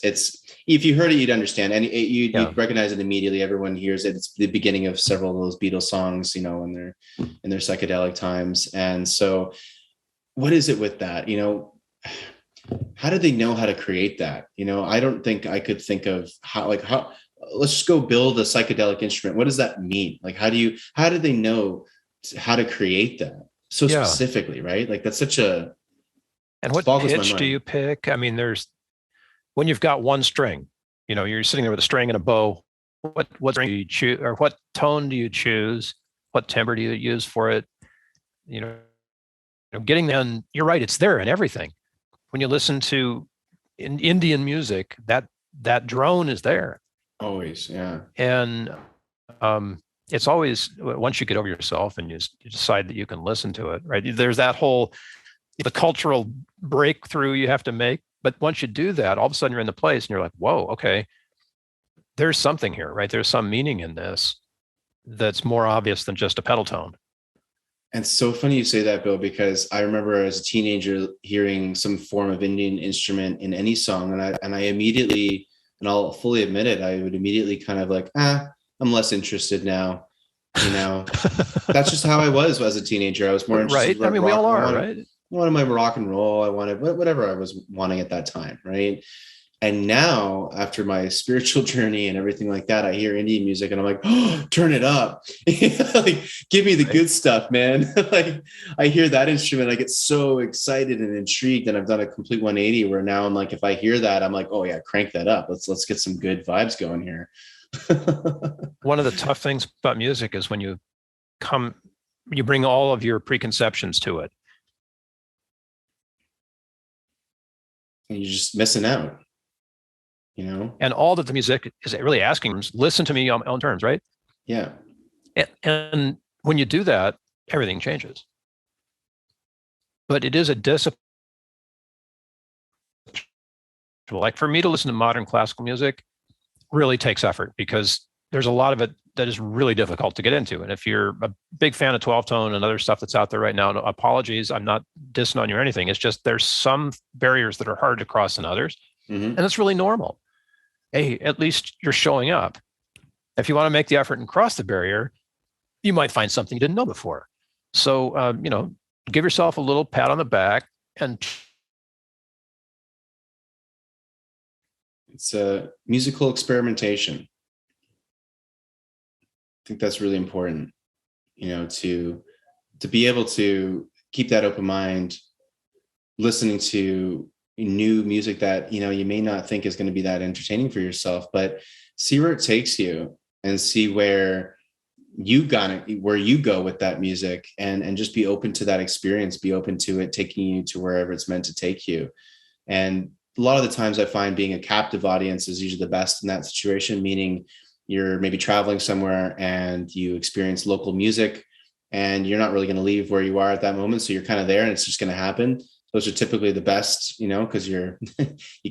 if you heard it, you'd understand, and you'd recognize it immediately. Everyone hears it. It's the beginning of several of those Beatles songs, you know, in their psychedelic times. And so, what is it with that? You know, how did they know how to create that? You know, I don't think I could think of how. Let's just go build a psychedelic instrument. What does that mean? Like, how did they know how to create that so specifically? Right? Like, that's such a. And what pitch do you pick? I mean, when you've got one string, you know, you're sitting there with a string and a bow. What string do you choose, or what tone do you choose? What timbre do you use for it? You know, getting them. You're right; it's there in everything. When you listen to Indian music, that drone is there. Always, yeah. And it's always, once you get over yourself and you decide that you can listen to it, right? There's that whole the cultural breakthrough you have to make. But once you do that, all of a sudden you're in the place and you're like, whoa, okay, there's something here, right? There's some meaning in this that's more obvious than just a pedal tone. And it's so funny you say that, Bill, because I remember as a teenager hearing some form of Indian instrument in any song, and I immediately, and I'll fully admit it, I would immediately kind of like, I'm less interested now. You know, that's just how I was as a teenager. I was more interested. Right. I mean, we all are, right? I wanted my rock and roll. I wanted whatever I was wanting at that time, right? And now, after my spiritual journey and everything like that, I hear Indian music and I'm like, oh, turn it up. Like, give me the good stuff, man. Like, I hear that instrument, I get so excited and intrigued. And I've done a complete 180 where now I'm like, if I hear that, I'm like, oh yeah, crank that up. Let's get some good vibes going here. One of the tough things about music is when you bring all of your preconceptions to it. And you're just missing out, you know? And all that the music is really asking is listen to me on terms, right? Yeah. And when you do that, everything changes. But it is a discipline. Like for me to listen to modern classical music really takes effort because there's a lot of it that is really difficult to get into. And if you're a big fan of 12 tone and other stuff that's out there right now, no, apologies, I'm not dissing on you or anything. It's just there's some barriers that are hard to cross than others. Mm-hmm. And it's really normal. Hey, at least you're showing up. If you want to make the effort and cross the barrier, you might find something you didn't know before. So, you know, give yourself a little pat on the back. And it's a musical experimentation. I think that's really important, you know, to be able to keep that open mind, listening to new music that, you know, you may not think is going to be that entertaining for yourself, but see where it takes you and see where you go with that music and just be open to that experience, be open to it taking you to wherever it's meant to take you. And a lot of the times I find being a captive audience is usually the best in that situation, meaning you're maybe traveling somewhere and you experience local music and you're not really going to leave where you are at that moment. So you're kind of there and it's just going to happen. Those are typically the best, you know, because you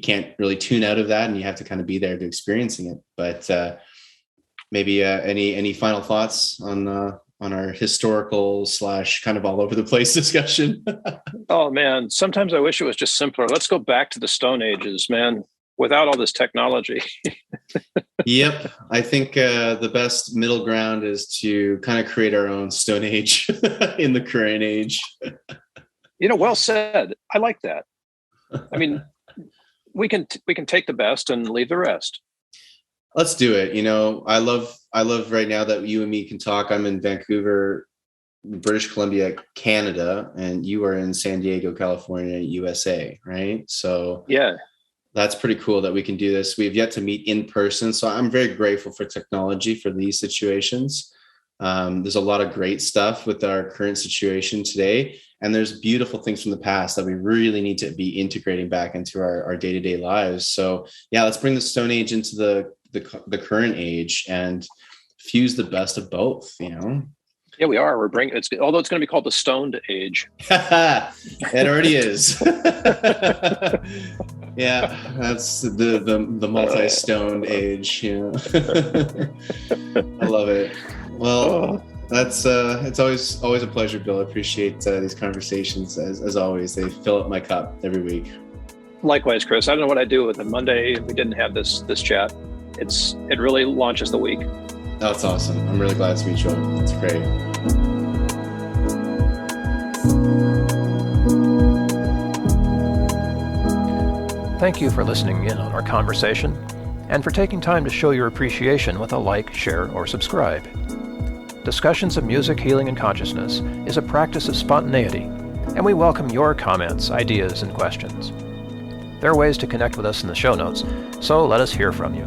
can't really tune out of that and you have to kind of be there to experiencing it. But maybe any final thoughts on our historical / kind of all over the place discussion? Oh man, sometimes I wish it was just simpler. Let's go back to the Stone Ages, man, without all this technology. Yep. I think the best middle ground is to kind of create our own Stone Age in the current age. You know, well said. I like that. I mean, we can take the best and leave the rest. Let's do it. You know, I love right now that you and me can talk. I'm in Vancouver, British Columbia, Canada, and you are in San Diego, California, USA, right? So yeah, that's pretty cool that we can do this. We've yet to meet in person. So I'm very grateful for technology for these situations. There's a lot of great stuff with our current situation today. And there's beautiful things from the past that we really need to be integrating back into our day-to-day lives. So yeah, let's bring the Stone Age into the current age and fuse the best of both, you know? Yeah, we are. We're bringing although it's going to be called the Stoned Age. It already is. Yeah, that's the multi-stoned age. Yeah. I love it. Well, That's it's always a pleasure, Bill. I appreciate these conversations as always. They fill up my cup every week. Likewise, Chris. I don't know what I'd do with a Monday if we didn't have this chat. It really launches the week. That's awesome. I'm really glad it's mutual. It's great. Thank you for listening in on our conversation and for taking time to show your appreciation with a like, share, or subscribe. Discussions of music, healing, and consciousness is a practice of spontaneity, and we welcome your comments, ideas, and questions. There are ways to connect with us in the show notes, so let us hear from you.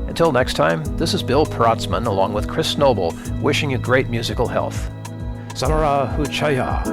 Until next time, this is Bill Protzmann along with Chris Noble wishing you great musical health. Samara Huchaya.